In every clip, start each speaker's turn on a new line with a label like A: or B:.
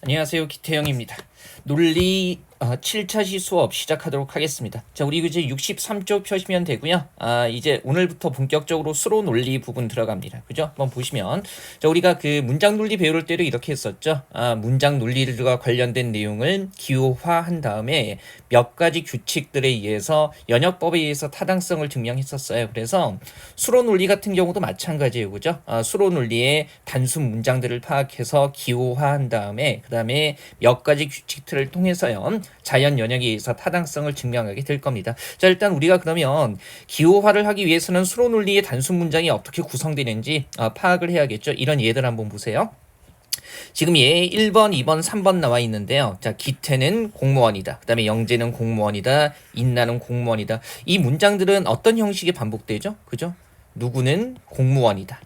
A: 안녕하세요. 기태형입니다. 논리 7차시 수업 시작하도록 하겠습니다. 자, 우리 이제 63쪽 펴시면 되고요. 이제 오늘부터 본격적으로 수로 논리 부분 들어갑니다. 그죠? 한번 보시면, 자, 우리가 그 문장 논리 배울 때도 이렇게 했었죠. 문장 논리들과 관련된 내용을 기호화한 다음에 몇 가지 규칙들에 의해서 연역법에 의해서 타당성을 증명했었어요. 그래서 수로 논리 같은 경우도 마찬가지예요. 그죠? 수로 논리의 단순 문장들을 파악해서 기호화한 다음에 그 다음에 몇 가지 규칙들을 통해서요. 자연 연역에 의해서 타당성을 증명하게 될 겁니다. 자, 일단 우리가 그러면 기호화를 하기 위해서는 수로 논리의 단순 문장이 어떻게 구성되는지 파악을 해야겠죠. 이런 예들 한번 보세요. 지금 얘 1번, 2번, 3번 나와 있는데요. 자, 기태는 공무원이다. 그 다음에 영재는 공무원이다. 인나는 공무원이다. 이 문장들은 어떤 형식이 반복되죠? 그죠? 누구는 공무원이다.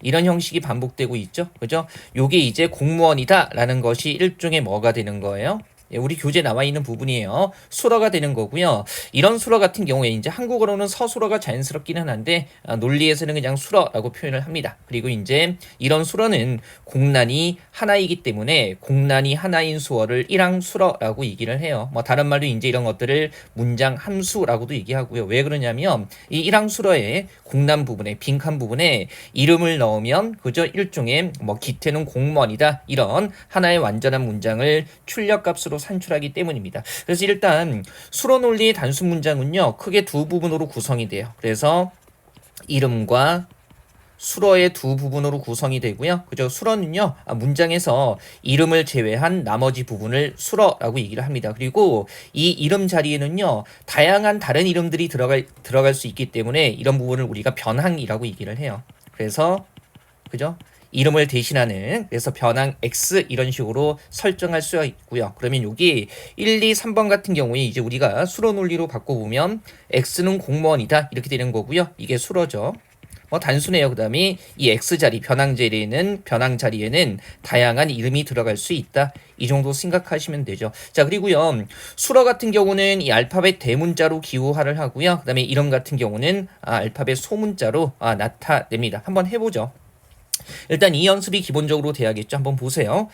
A: 이런 형식이 반복되고 있죠. 그죠? 요게 이제 공무원이다 라는 것이 일종의 뭐가 되는 거예요? 우리 교재 나와 있는 부분이에요. 수러가 되는 거고요. 이런 수러 같은 경우에 이제 한국어로는 서술어가 자연스럽기는 한데 논리에서는 그냥 수러라고 표현을 합니다. 그리고 이제 이런 수러는 공란이 하나이기 때문에 공란이 하나인 수어를 일항수러라고 얘기를 해요. 뭐 다른 말로 이제 이런 것들을 문장 함수라고도 얘기하고요. 왜 그러냐면 이 일항수러의 공란 부분에 빈칸 부분에 이름을 넣으면 그저 일종의 뭐 기태는 공무원이다 이런 하나의 완전한 문장을 출력값으로 산출하기 때문입니다. 그래서 일단 수로 논리의 단순 문장은요 크게 두 부분으로 구성이 돼요. 그래서 이름과 수러의 두 부분으로 구성이 되고요. 그죠? 수러는요, 문장에서 이름을 제외한 나머지 부분을 수러라고 얘기를 합니다. 그리고 이 이름 자리에는요, 다양한 다른 이름들이 들어갈 수 있기 때문에 이런 부분을 우리가 변항이라고 얘기를 해요. 그래서, 그죠? 이름을 대신하는 그래서 변항 X 이런 식으로 설정할 수가 있고요. 그러면 여기 1, 2, 3번 같은 경우에 이제 우리가 수러 논리로 바꿔보면 X는 공무원이다 이렇게 되는 거고요. 이게 수러죠. 단순해요. 그 다음에 이 X자리, 변항 자리에는 다양한 이름이 들어갈 수 있다. 이 정도 생각하시면 되죠. 자, 그리고요. 수러 같은 경우는 이 알파벳 대문자로 기호화를 하고요. 그 다음에 이름 같은 경우는 알파벳 소문자로 나타냅니다. 한번 해보죠. 일단 이 연습이 기본적으로 돼야겠죠. 한번 보세요.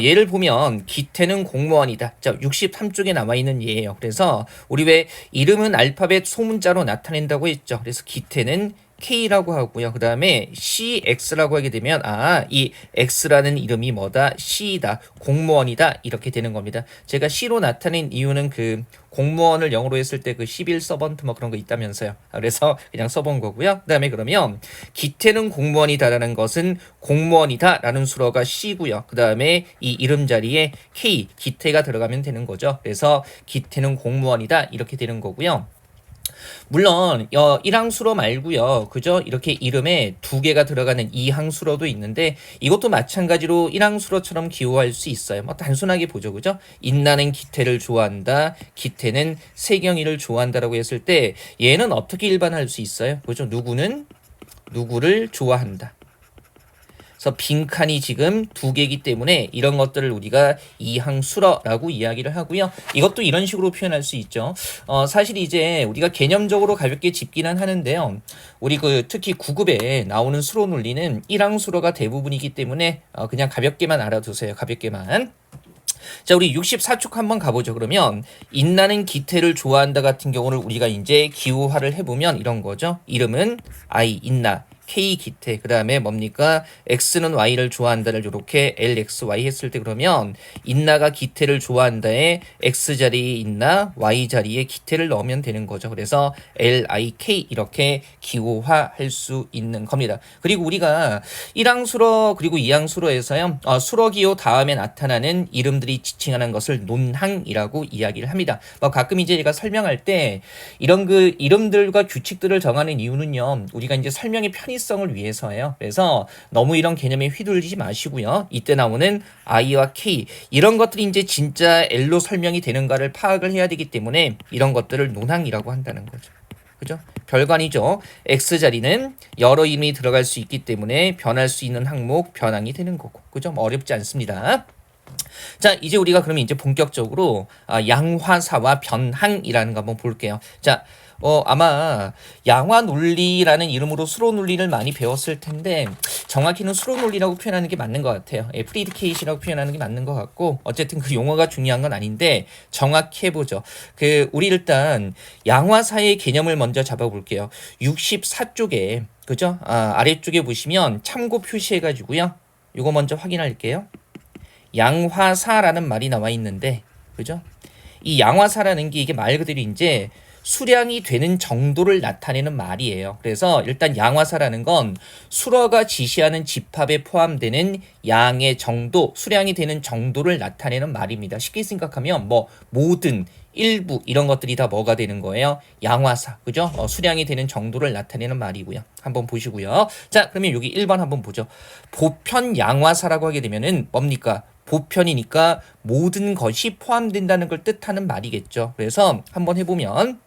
A: 예를 보면 기태는 공무원이다. 자, 63쪽에 남아있는 예예요. 그래서 우리 왜 이름은 알파벳 소문자로 나타낸다고 했죠. 그래서 기태는 K라고 하고요. 그 다음에 CX라고 하게 되면 이 X라는 이름이 뭐다? C다. 공무원이다. 이렇게 되는 겁니다. 제가 C로 나타낸 이유는 그 공무원을 영어로 했을 때 그 11 서번트 뭐 그런 거 있다면서요. 그래서 그냥 써본 거고요. 그 다음에 그러면 기태는 공무원이다라는 것은 공무원이다라는 수어가 C고요. 그 다음에 이 이름 자리에 K, 기태가 들어가면 되는 거죠. 그래서 기태는 공무원이다 이렇게 되는 거고요. 물론 일항수로 말고요. 그죠? 이렇게 이름에 두 개가 들어가는 이항수로도 있는데 이것도 마찬가지로 일항수로처럼 기호할 수 있어요. 뭐 단순하게 보죠. 그죠? 인나는 기태를 좋아한다. 기태는 세경이를 좋아한다라고 했을 때 얘는 어떻게 일반할 수 있어요? 그죠? 누구는 누구를 좋아한다. 그래서 빈칸이 지금 두 개이기 때문에 이런 것들을 우리가 이항수러라고 이야기를 하고요. 이것도 이런 식으로 표현할 수 있죠. 사실 이제 우리가 개념적으로 가볍게 짚기는 하는데요. 우리 특히 9급에 나오는 수로 논리는 일항수러가 대부분이기 때문에 그냥 가볍게만 알아두세요. 가볍게만. 자, 우리 64쪽 한번 가보죠. 그러면 인나는 기태를 좋아한다 같은 경우를 우리가 이제 기호화를 해보면 이런 거죠. 이름은 I, 인나. K 기태 그 다음에 뭡니까 X는 Y를 좋아한다를 이렇게 LXY 했을 때 그러면 인나가 기태를 좋아한다에 X 자리에 인나 Y 자리에 기태를 넣으면 되는 거죠. 그래서 LIK 이렇게 기호화할 수 있는 겁니다. 그리고 우리가 1항수로 그리고 2항수로에서요 수로 기호 다음에 나타나는 이름들이 지칭하는 것을 논항이라고 이야기를 합니다. 가끔 이제 제가 설명할 때 이런 그 이름들과 규칙들을 정하는 이유는요 우리가 이제 설명이 편의 성을 위해서예요. 그래서 너무 이런 개념에 휘둘리지 마시고요. 이때 나오는 I와 K 이런 것들이 이제 진짜 L로 설명이 되는가를 파악을 해야 되기 때문에 이런 것들을 논항이라고 한다는 거죠. 그죠? 별거 아니죠. X자리는 여러 이름이 들어갈 수 있기 때문에 변할 수 있는 항목 변항이 되는 거고. 그죠? 어렵지 않습니다. 자, 이제 우리가 그러면 이제 본격적으로 양화사와 변항이라는 거 한번 볼게요. 자, 아마 양화 논리라는 이름으로 수로 논리를 많이 배웠을 텐데 정확히는 수로 논리라고 표현하는 게 맞는 것 같아요. 프리디케이시라고 표현하는 게 맞는 것 같고 어쨌든 그 용어가 중요한 건 아닌데 정확히 해보죠. 우리 일단 양화사의 개념을 먼저 잡아볼게요. 64쪽에 그죠? 아래쪽에 보시면 참고 표시해가지고요. 이거 먼저 확인할게요. 양화사라는 말이 나와 있는데, 그죠? 이 양화사라는 게 이게 말 그대로 이제 수량이 되는 정도를 나타내는 말이에요. 그래서 일단 양화사라는 건 수러가 지시하는 집합에 포함되는 양의 정도, 수량이 되는 정도를 나타내는 말입니다. 쉽게 생각하면 뭐 모든, 일부 이런 것들이 다 뭐가 되는 거예요? 양화사, 그죠? 수량이 되는 정도를 나타내는 말이고요. 한번 보시고요. 자, 그러면 여기 1번 한번 보죠. 보편 양화사라고 하게 되면은 뭡니까? 보편이니까 모든 것이 포함된다는 걸 뜻하는 말이겠죠. 그래서 한번 해보면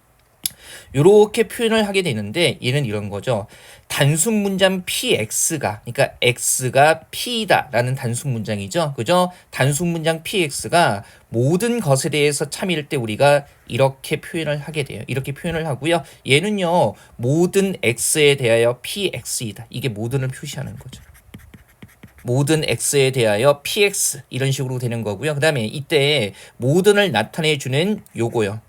A: 이렇게 표현을 하게 되는데 얘는 이런 거죠. 단순 문장 px가 그러니까 x가 p다라는 단순 문장이죠. 그죠? 단순 문장 px가 모든 것에 대해서 참일 때 우리가 이렇게 표현을 하게 돼요. 이렇게 표현을 하고요. 얘는요. 모든 x에 대하여 px이다. 이게 모든을 표시하는 거죠. 모든 x에 대하여 px 이런 식으로 되는 거고요. 그 다음에 이때 모든을 나타내주는 요거요.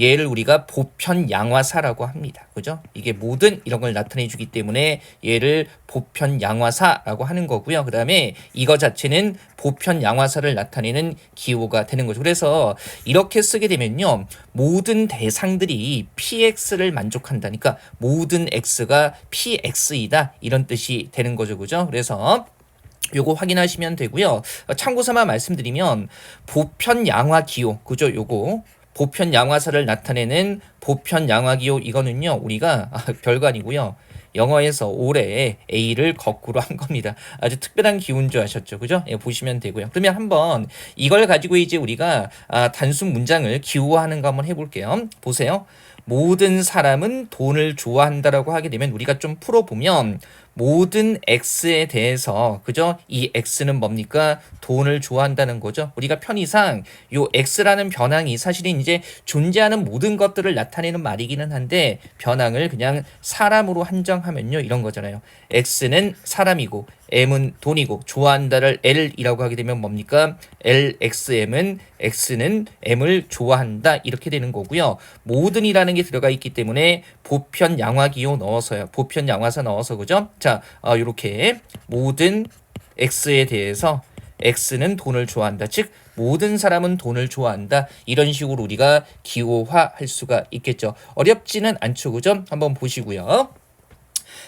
A: 얘를 우리가 보편 양화사라고 합니다. 그죠? 이게 모든 이런 걸 나타내 주기 때문에 얘를 보편 양화사라고 하는 거고요. 그 다음에 이거 자체는 보편 양화사를 나타내는 기호가 되는 거죠. 그래서 이렇게 쓰게 되면요. 모든 대상들이 px를 만족한다니까 모든 x가 px이다 이런 뜻이 되는 거죠. 그죠? 그래서 요거 확인하시면 되고요. 참고 삼아 말씀드리면 보편 양화 기호 그죠? 요거 보편 양화사를 나타내는 보편 양화 기호 이거는요. 우리가 별거 아니고요. 영어에서 올해 A를 거꾸로 한 겁니다. 아주 특별한 기호인 줄 아셨죠? 그죠? 예, 보시면 되고요. 그러면 한번 이걸 가지고 이제 우리가 단순 문장을 기호화하는 거 한번 해볼게요. 보세요. 모든 사람은 돈을 좋아한다라고 하게 되면 우리가 좀 풀어보면 모든 X에 대해서 그죠? 이 X는 뭡니까? 돈을 좋아한다는 거죠. 우리가 편의상 요 X라는 변항이 사실은 이제 존재하는 모든 것들을 나타내는 말이기는 한데 변항을 그냥 사람으로 한정하면요 이런 거잖아요. X는 사람이고 M은 돈이고 좋아한다를 L이라고 하게 되면 뭡니까? LXM은 X는 M을 좋아한다 이렇게 되는 거고요. 모든이라는 게 들어가 있기 때문에 보편 양화기호 넣어서요. 보편 양화사 넣어서 그죠? 자, 이렇게 모든 X에 대해서 X는 돈을 좋아한다. 즉 모든 사람은 돈을 좋아한다. 이런 식으로 우리가 기호화할 수가 있겠죠. 어렵지는 않죠. 그죠? 한번 보시고요.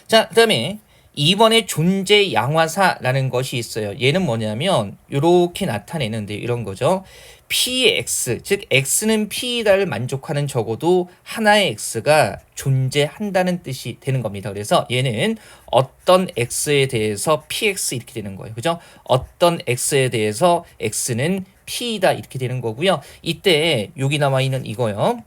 A: 자, 그다음에 2번에 존재 양화사라는 것이 있어요. 얘는 뭐냐면 이렇게 나타내는데 이런 거죠. px 즉 x는 p를 만족하는 적어도 하나의 x가 존재한다는 뜻이 되는 겁니다. 그래서 얘는 어떤 x에 대해서 px 이렇게 되는 거예요. 그죠? 어떤 x에 대해서 x는 p다 이렇게 되는 거고요. 이때 여기 나와 있는 이거요.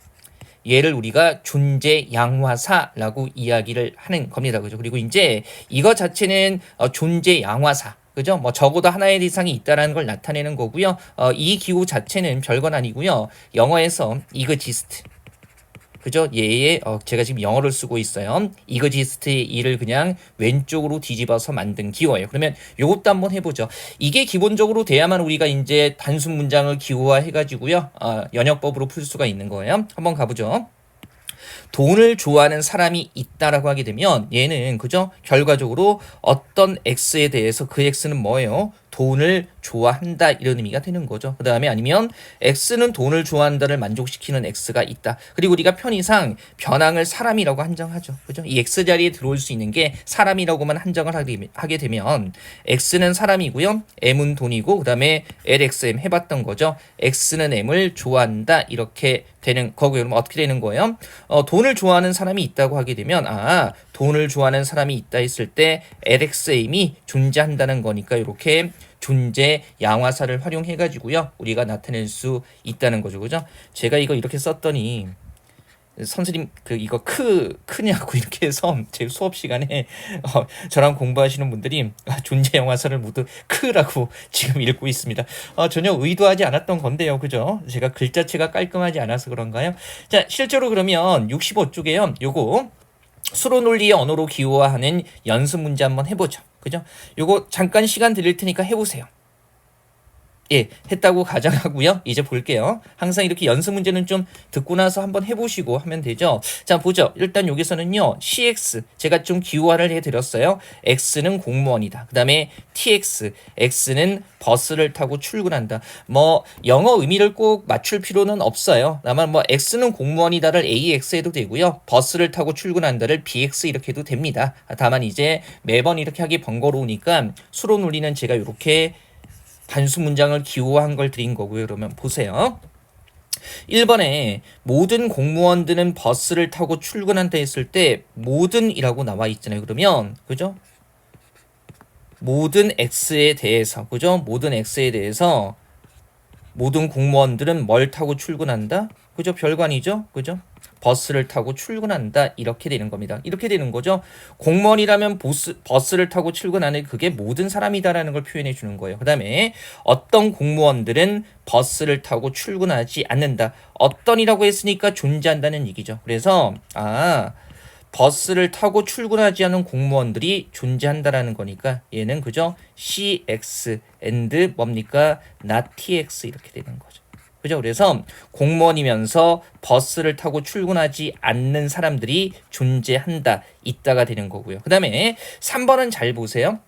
A: 얘를 우리가 존재 양화사라고 이야기를 하는 겁니다. 그죠? 그리고 이제 이거 자체는 존재 양화사. 그죠? 뭐 적어도 하나의 이상이 있다라는 걸 나타내는 거고요. 이 기호 자체는 별건 아니고요. 영어에서 exist. 그죠? 얘의 제가 지금 영어를 쓰고 있어요. exist의 이를 그냥 왼쪽으로 뒤집어서 만든 기호예요. 그러면 요것도 한번 해보죠. 이게 기본적으로 돼야만 우리가 이제 단순 문장을 기호화 해가지고요. 연역법으로 풀 수가 있는 거예요. 한번 가보죠. 돈을 좋아하는 사람이 있다라고 하게 되면 얘는 그죠? 결과적으로 어떤 X에 대해서 그 X는 뭐예요? 돈을 좋아한다 이런 의미가 되는 거죠. 그 다음에 아니면 X는 돈을 좋아한다를 만족시키는 X가 있다. 그리고 우리가 편의상 변항을 사람이라고 한정하죠. 그죠? 이 X 자리에 들어올 수 있는 게 사람이라고만 한정을 하게 되면 X는 사람이고요. M은 돈이고 그 다음에 LXM 해봤던 거죠. X는 M을 좋아한다 이렇게 되는 거고요. 그럼 어떻게 되는 거예요? 돈을 좋아하는 사람이 있다고 하게 되면 돈을 좋아하는 사람이 있다 했을 때 LXM이 존재한다는 거니까 이렇게 존재 양화사를 활용해 가지고요. 우리가 나타낼 수 있다는 거죠. 그죠? 제가 이거 이렇게 썼더니 선생님 이거 크냐고 이렇게 해서 제 수업 시간에 저랑 공부하시는 분들이 존재 영화사를 모두 크라고 지금 읽고 있습니다. 전혀 의도하지 않았던 건데요, 그죠? 제가 글자체가 깔끔하지 않아서 그런가요? 자, 실제로 그러면 65쪽에요. 요거 수로 논리의 언어로 기호화하는 연습 문제 한번 해보죠. 그죠? 요거 잠깐 시간 드릴 테니까 해보세요. 예, 했다고 가정하고요. 이제 볼게요. 항상 이렇게 연습 문제는 좀 듣고 나서 한번 해보시고 하면 되죠. 자, 보죠. 일단 여기서는요. CX, 제가 좀 기호화를 해드렸어요. X는 공무원이다. 그 다음에 TX, X는 버스를 타고 출근한다. 뭐 영어 의미를 꼭 맞출 필요는 없어요. 다만 뭐 X는 공무원이다를 AX 해도 되고요. 버스를 타고 출근한다를 BX 이렇게 해도 됩니다. 다만 이제 매번 이렇게 하기 번거로우니까 수로 논리는 제가 이렇게 단수 문장을 기호한 걸 드린 거고요. 그러면 보세요. 1번에 모든 공무원들은 버스를 타고 출근한다 했을 때 모든이라고 나와 있잖아요. 그러면 그죠? 모든 X에 대해서 그죠? 모든 X에 대해서 모든 공무원들은 뭘 타고 출근한다? 그죠? 별관이죠? 그죠? 버스를 타고 출근한다 이렇게 되는 겁니다. 이렇게 되는 거죠. 공무원이라면 버스를 타고 출근하는 그게 모든 사람이다라는 걸 표현해 주는 거예요. 그 다음에 어떤 공무원들은 버스를 타고 출근하지 않는다. 어떤이라고 했으니까 존재한다는 얘기죠. 그래서 버스를 타고 출근하지 않은 공무원들이 존재한다라는 거니까 얘는 그죠? CX and 뭡니까? not TX 이렇게 되는 거죠. 그죠? 그래서 공무원이면서 버스를 타고 출근하지 않는 사람들이 존재한다. 있다가 되는 거고요. 그 다음에 3번은 잘 보세요.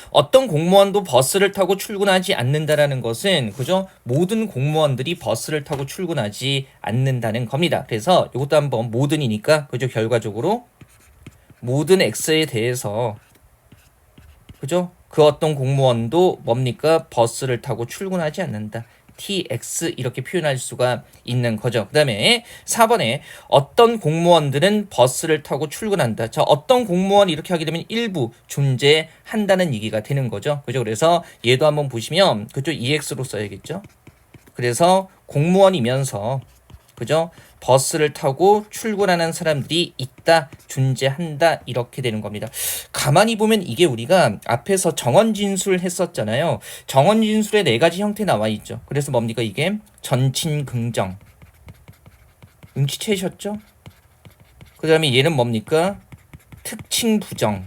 A: 어떤 공무원도 버스를 타고 출근하지 않는다라는 것은 그죠? 모든 공무원들이 버스를 타고 출근하지 않는다는 겁니다. 그래서 이것도 한번 모든이니까 그죠? 결과적으로 모든 X에 대해서 그죠? 그 어떤 공무원도 뭡니까? 버스를 타고 출근하지 않는다. TX 이렇게 표현할 수가 있는 거죠. 그 다음에 4번에 어떤 공무원들은 버스를 타고 출근한다. 자, 어떤 공무원 이렇게 하게 되면 일부 존재한다는 얘기가 되는 거죠. 그죠? 그래서 얘도 한번 보시면 그쪽 EX로 써야겠죠. 그래서 공무원이면서 그죠? 버스를 타고 출근하는 사람들이 있다, 존재한다 이렇게 되는 겁니다. 가만히 보면 이게 우리가 앞에서 정원 진술 했었잖아요. 정원 진술에 4가지 형태 나와 있죠. 그래서 뭡니까 이게? 전친 긍정. 눈치채셨죠? 그 다음에 얘는 뭡니까? 특칭 부정.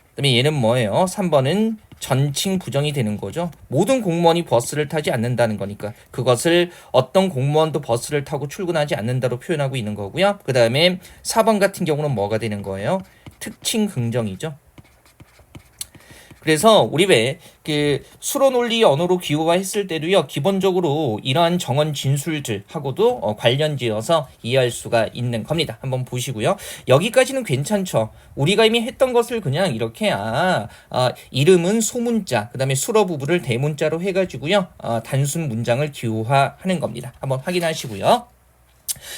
A: 그 다음에 얘는 뭐예요? 3번은 전칭 부정이 되는 거죠. 모든 공무원이 버스를 타지 않는다는 거니까 그것을 어떤 공무원도 버스를 타고 출근하지 않는다로 표현하고 있는 거고요. 그 다음에 4번 같은 경우는 뭐가 되는 거예요? 특칭 긍정이죠. 그래서 우리 왜 그 수로 논리 언어로 기호화했을 때도요. 기본적으로 이러한 정원 진술들하고도 관련지어서 이해할 수가 있는 겁니다. 한번 보시고요. 여기까지는 괜찮죠. 우리가 이미 했던 것을 그냥 이렇게 이름은 소문자, 그다음에 수로 부부를 대문자로 해가지고요. 단순 문장을 기호화하는 겁니다. 한번 확인하시고요.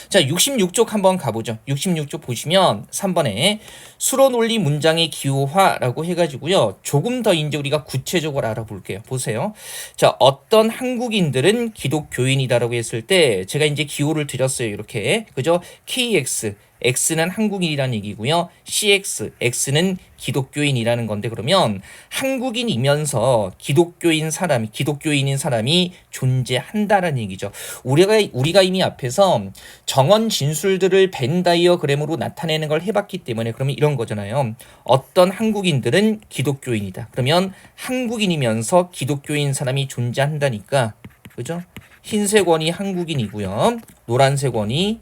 A: 자, 66쪽 한번 가보죠. 66쪽 보시면 3번에 수로 논리 문장의 기호화라고 해가지고요. 조금 더 이제 우리가 구체적으로 알아볼게요. 보세요. 자, 어떤 한국인들은 기독교인이다라고 했을 때 제가 이제 기호를 드렸어요. 이렇게. 그죠? KX. X는 한국인이라는 얘기고요. CX, X는 기독교인이라는 건데 그러면 한국인이면서 기독교인인 사람이 존재한다라는 얘기죠. 우리가 이미 앞에서 정원 진술들을 벤 다이어그램으로 나타내는 걸 해봤기 때문에 그러면 이런 거잖아요. 어떤 한국인들은 기독교인이다. 그러면 한국인이면서 기독교인 사람이 존재한다니까, 그죠? 흰색 원이 한국인이고요. 노란색 원이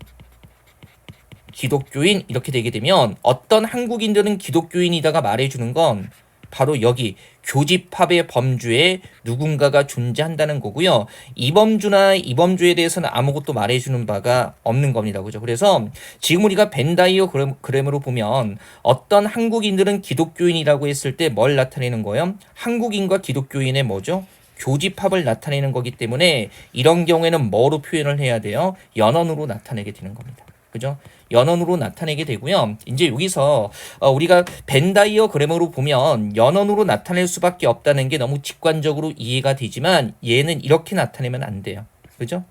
A: 기독교인 이렇게 되게 되면 어떤 한국인들은 기독교인이다가 말해주는 건 바로 여기 교집합의 범주에 누군가가 존재한다는 거고요. 이 범주에 대해서는 아무것도 말해주는 바가 없는 겁니다. 그죠? 그래서 지금 우리가 벤 다이어그램으로 보면 어떤 한국인들은 기독교인이라고 했을 때 뭘 나타내는 거예요? 한국인과 기독교인의 뭐죠? 교집합을 나타내는 거기 때문에 이런 경우에는 뭐로 표현을 해야 돼요? 연언으로 나타내게 되는 겁니다. 그죠? 연언으로 나타내게 되고요. 이제 여기서 우리가 벤 다이어그램으로 보면 연언으로 나타낼 수밖에 없다는 게 너무 직관적으로 이해가 되지만 얘는 이렇게 나타내면 안 돼요. 그죠?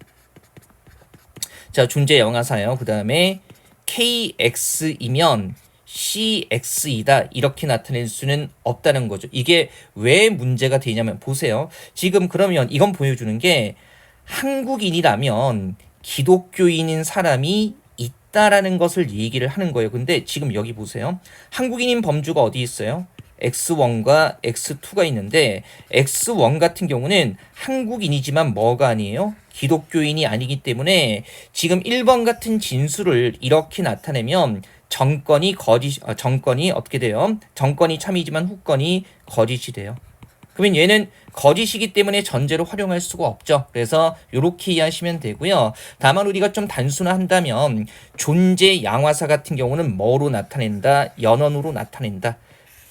A: 자, 존재 영화사예요. 그 다음에 KX이면 CX이다 이렇게 나타낼 수는 없다는 거죠. 이게 왜 문제가 되냐면 보세요. 지금 그러면 이건 보여주는 게 한국인이라면 기독교인인 사람이 있다라는 것을 얘기를 하는 거예요. 근데 지금 여기 보세요. 한국인인 범주가 어디 있어요? X1과 X2가 있는데 X1 같은 경우는 한국인이지만 뭐가 아니에요? 기독교인이 아니기 때문에 지금 1번 같은 진술을 이렇게 나타내면 정권이 어떻게 돼요? 정권이 참이지만 후권이 거짓이 돼요. 그러면 얘는 거짓이기 때문에 전제로 활용할 수가 없죠. 그래서 이렇게 이해하시면 되고요. 다만 우리가 좀 단순화한다면 존재 양화사 같은 경우는 뭐로 나타낸다? 연언으로 나타낸다.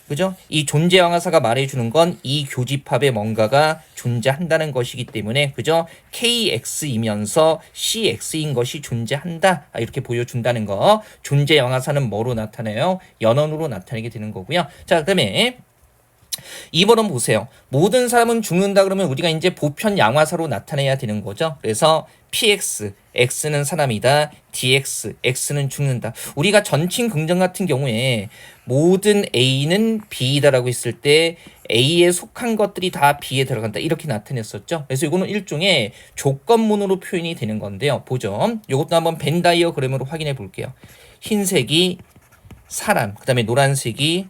A: 그죠? 이 존재 양화사가 말해주는 건 이 교집합에 뭔가가 존재한다는 것이기 때문에 그죠? KX이면서 CX인 것이 존재한다. 이렇게 보여준다는 거. 존재 양화사는 뭐로 나타나요? 연언으로 나타내게 되는 거고요. 자, 그다음에 2번은 보세요. 모든 사람은 죽는다 그러면 우리가 이제 보편 양화사로 나타내야 되는 거죠. 그래서 PX, X는 사람이다. DX, X는 죽는다. 우리가 전칭 긍정 같은 경우에 모든 A는 B다라고 했을 때 A에 속한 것들이 다 B에 들어간다. 이렇게 나타냈었죠. 그래서 이거는 일종의 조건문으로 표현이 되는 건데요. 보죠. 이것도 한번 벤 다이어그램으로 확인해 볼게요. 흰색이 사람, 그 다음에 노란색이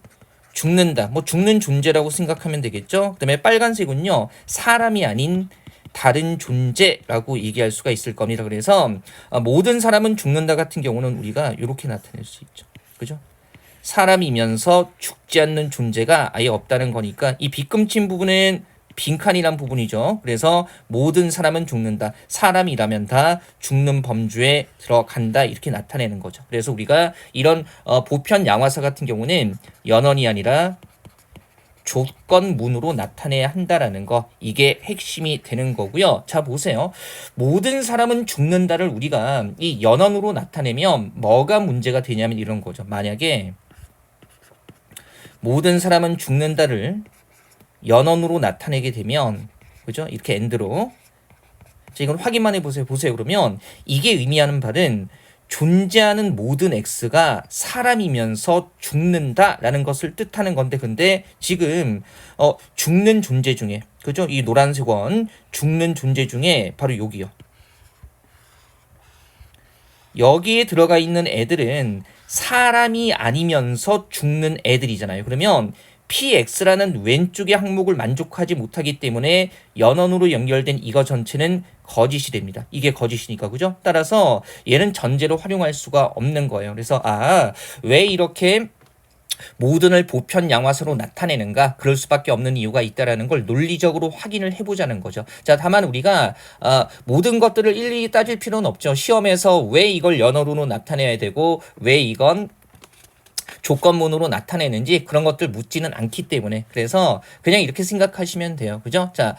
A: 죽는다. 뭐 죽는 존재라고 생각하면 되겠죠. 그 다음에 빨간색은요. 사람이 아닌 다른 존재라고 얘기할 수가 있을 겁니다. 그래서 모든 사람은 죽는다 같은 경우는 우리가 이렇게 나타낼 수 있죠. 그죠? 사람이면서 죽지 않는 존재가 아예 없다는 거니까 이 빗금친 부분은 빈칸이란 부분이죠. 그래서 모든 사람은 죽는다. 사람이라면 다 죽는 범주에 들어간다. 이렇게 나타내는 거죠. 그래서 우리가 이런 보편 양화사 같은 경우는 연언이 아니라 조건문으로 나타내야 한다라는 거. 이게 핵심이 되는 거고요. 자, 보세요. 모든 사람은 죽는다를 우리가 이 연언으로 나타내면 뭐가 문제가 되냐면 이런 거죠. 만약에 모든 사람은 죽는다를 연언으로 나타내게 되면 그죠? 이렇게 엔드로. 자, 이건 확인만 해보세요. 보세요. 그러면 이게 의미하는 바는 존재하는 모든 X가 사람이면서 죽는다라는 것을 뜻하는 건데 근데 지금 죽는 존재 중에 그죠? 이 노란색 원 죽는 존재 중에 바로 여기요. 여기에 들어가 있는 애들은 사람이 아니면서 죽는 애들이잖아요. 그러면 PX라는 왼쪽의 항목을 만족하지 못하기 때문에 연언으로 연결된 이거 전체는 거짓이 됩니다. 이게 거짓이니까 그죠? 따라서 얘는 전제로 활용할 수가 없는 거예요. 그래서 왜 이렇게 모든을 보편 양화사로 나타내는가? 그럴 수밖에 없는 이유가 있다라는 걸 논리적으로 확인을 해보자는 거죠. 자, 다만 우리가 모든 것들을 일일이 따질 필요는 없죠. 시험에서 왜 이걸 연어로 나타내야 되고 왜 이건 조건문으로 나타내는지 그런 것들 묻지는 않기 때문에 그래서 그냥 이렇게 생각하시면 돼요. 그죠? 자,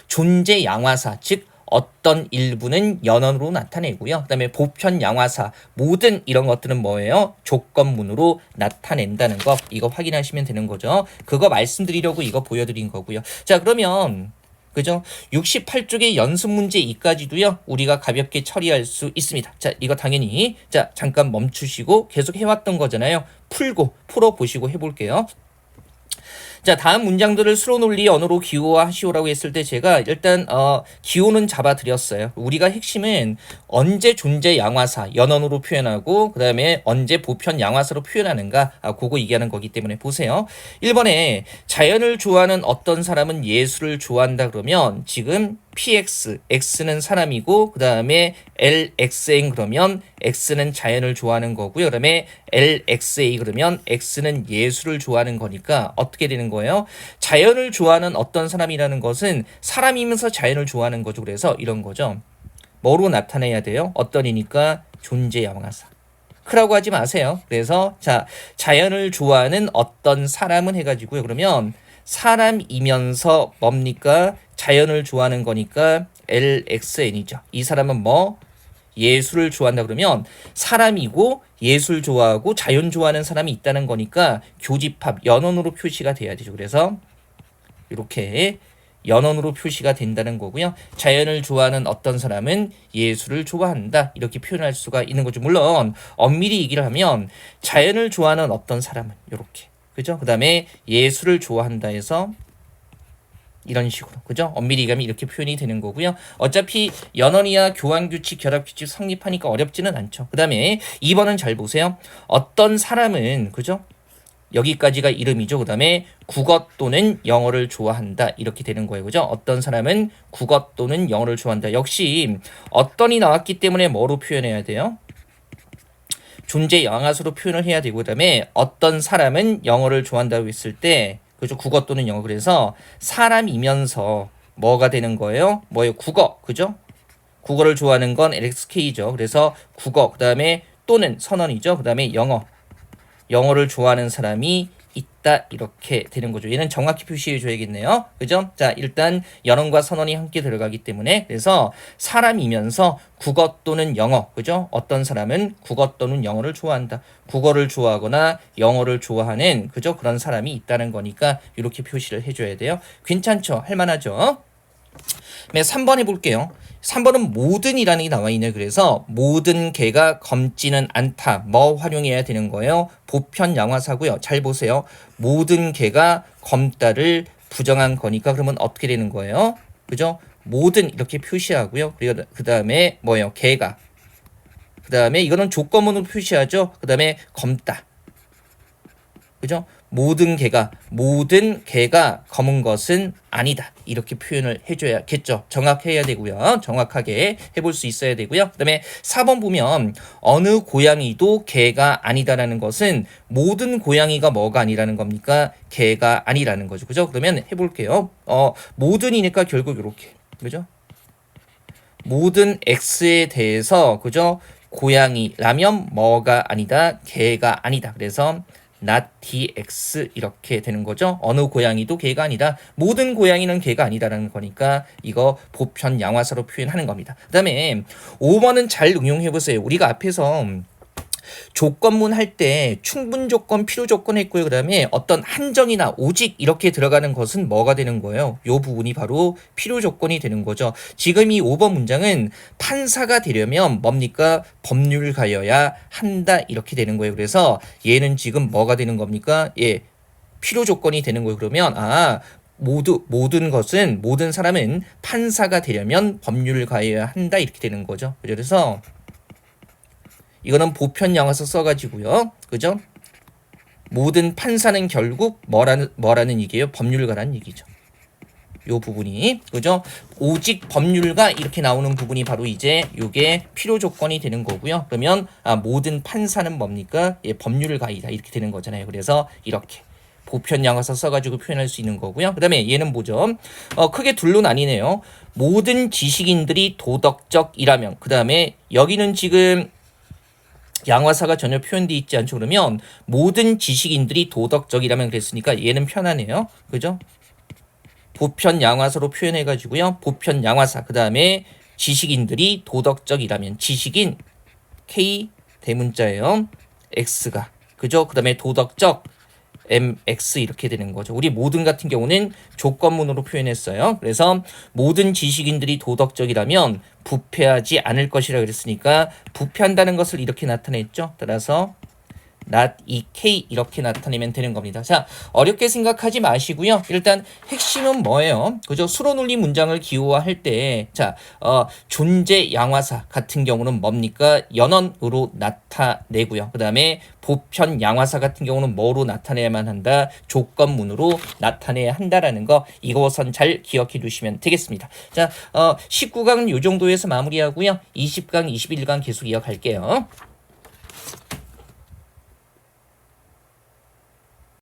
A: 존재 양화사 즉 어떤 일부는 연언으로 나타내고요. 그 다음에 보편 양화사 모든 이런 것들은 뭐예요? 조건문으로 나타낸다는 거 이거 확인하시면 되는 거죠. 그거 말씀드리려고 이거 보여드린 거고요. 자, 그러면 그죠? 68쪽의 연습 문제 2까지도요. 우리가 가볍게 처리할 수 있습니다. 자, 이거 당연히 자 잠깐 멈추시고 계속 해왔던 거잖아요. 풀어보시고 해볼게요. 자, 다음 문장들을 수로 논리 언어로 기호화하시오라고 했을 때 제가 일단 기호는 잡아드렸어요. 우리가 핵심은 언제 존재 양화사 연언으로 표현하고 그 다음에 언제 보편 양화사로 표현하는가 그거 얘기하는 거기 때문에 보세요. 1번에 자연을 좋아하는 어떤 사람은 예술을 좋아한다 그러면 지금 PX, X는 사람이고 그 다음에 LXN 그러면 X는 자연을 좋아하는 거고요. 그 다음에 LXA 그러면 X는 예술을 좋아하는 거니까 어떻게 되는 거예요? 자연을 좋아하는 어떤 사람이라는 것은 사람이면서 자연을 좋아하는 거죠. 그래서 이런 거죠. 뭐로 나타내야 돼요? 어떤이니까 존재 양화사. 크라고 하지 마세요. 그래서 자 자연을 좋아하는 어떤 사람은 해가지고요. 그러면 사람이면서 뭡니까? 자연을 좋아하는 거니까 LXN이죠. 이 사람은 뭐? 예술을 좋아한다 그러면 사람이고 예술 좋아하고 자연 좋아하는 사람이 있다는 거니까 교집합 연언으로 표시가 돼야 되죠. 그래서 이렇게 연언으로 표시가 된다는 거고요. 자연을 좋아하는 어떤 사람은 예술을 좋아한다. 이렇게 표현할 수가 있는 거죠. 물론 엄밀히 얘기를 하면 자연을 좋아하는 어떤 사람은 이렇게. 그죠? 그다음에 예술을 좋아한다 해서 이런 식으로. 그죠? 엄밀히 가면 이렇게 표현이 되는 거고요. 어차피 연언이야 교환규칙, 결합규칙 성립하니까 어렵지는 않죠. 그다음에 2번은 잘 보세요. 어떤 사람은 그죠? 여기까지가 이름이죠. 그 다음에 국어 또는 영어를 좋아한다. 이렇게 되는 거예요. 그죠? 어떤 사람은 국어 또는 영어를 좋아한다. 역시 어떤이 나왔기 때문에 뭐로 표현해야 돼요? 존재 영화수로 표현을 해야 되고, 그 다음에 어떤 사람은 영어를 좋아한다고 했을 때, 그죠? 국어 또는 영어. 그래서 사람이면서 뭐가 되는 거예요? 뭐예요? 국어. 그죠? 국어를 좋아하는 건 LXK죠. 그래서 국어. 그 다음에 또는 선언이죠. 그 다음에 영어. 영어를 좋아하는 사람이 있다. 이렇게 되는 거죠. 얘는 정확히 표시해 줘야겠네요. 그죠? 자, 일단 연언과 선언이 함께 들어가기 때문에 그래서 사람이면서 국어 또는 영어. 그죠? 어떤 사람은 국어 또는 영어를 좋아한다. 국어를 좋아하거나 영어를 좋아하는 그죠? 그런 사람이 있다는 거니까 이렇게 표시를 해 줘야 돼요. 괜찮죠? 할 만하죠? 네, 3번 해볼게요. 3번은 모든이라는 게 나와 있네요. 그래서 모든 개가 검지는 않다. 뭐 활용해야 되는 거예요? 보편 양화사고요. 잘 보세요. 모든 개가 검다를 부정한 거니까 그러면 어떻게 되는 거예요? 그죠? 모든 이렇게 표시하고요. 그리고 그 다음에 뭐예요? 개가. 그 다음에 이거는 조건문으로 표시하죠. 그 다음에 검다. 그죠? 모든 개가 검은 것은 아니다. 이렇게 표현을 해줘야겠죠. 정확해야 되고요. 정확하게 해볼 수 있어야 되고요. 그 다음에 4번 보면 어느 고양이도 개가 아니다라는 것은 모든 고양이가 뭐가 아니라는 겁니까? 개가 아니라는 거죠. 그죠? 그러면 해볼게요. 모든이니까 결국 이렇게. 그죠? 모든 X에 대해서 그죠? 고양이라면 뭐가 아니다? 개가 아니다. 그래서 not dx 이렇게 되는 거죠. 어느 고양이도 개가 아니다. 모든 고양이는 개가 아니다라는 거니까 이거 보편 양화사로 표현하는 겁니다. 그 다음에 5번은 잘 응용해 보세요. 우리가 앞에서 조건문 할 때 충분 조건, 필요 조건 했고요. 그 다음에 어떤 한정이나 오직 이렇게 들어가는 것은 뭐가 되는 거예요? 이 부분이 바로 필요 조건이 되는 거죠. 지금 이 5번 문장은 판사가 되려면 뭡니까? 법률가여야 한다 이렇게 되는 거예요. 그래서 얘는 지금 뭐가 되는 겁니까? 예, 필요 조건이 되는 거예요. 그러면 모든 사람은 판사가 되려면 법률가여야 한다 이렇게 되는 거죠. 그래서 이거는 보편 양화서 써가지고요. 그죠? 모든 판사는 결국 뭐라는 얘기예요? 법률가라는 얘기죠. 요 부분이. 그죠? 오직 법률가 이렇게 나오는 부분이 바로 이제 요게 필요 조건이 되는 거고요. 그러면 모든 판사는 뭡니까? 예, 법률가이다. 이렇게 되는 거잖아요. 그래서 이렇게. 보편 양화서 써가지고 표현할 수 있는 거고요. 그 다음에 얘는 뭐죠? 크게 둘로 나뉘네요. 모든 지식인들이 도덕적이라면. 그 다음에 여기는 지금 양화사가 전혀 표현되어 있지 않죠. 그러면 모든 지식인들이 도덕적이라면 그랬으니까 얘는 편하네요. 그죠? 보편 양화사로 표현해가지고요. 보편 양화사. 그 다음에 지식인들이 도덕적이라면 지식인 K 대문자예요. X가. 그죠? 그 다음에 도덕적 MX 이렇게 되는 거죠. 우리 모든 같은 경우는 조건문으로 표현했어요. 그래서 모든 지식인들이 도덕적이라면 부패하지 않을 것이라 그랬으니까 부패한다는 것을 이렇게 나타냈죠. 따라서 not EK 이렇게 나타내면 되는 겁니다. 자, 어렵게 생각하지 마시고요. 일단 핵심은 뭐예요? 그죠? 수로 논리 문장을 기호화할 때, 자, 존재 양화사 같은 경우는 뭡니까? 연언으로 나타내고요. 그 다음에 보편 양화사 같은 경우는 뭐로 나타내야만 한다? 조건문으로 나타내야 한다라는 거 이것은 잘 기억해 두시면 되겠습니다. 자, 19강은 이 정도에서 마무리하고요. 20강, 21강 계속 이어갈게요.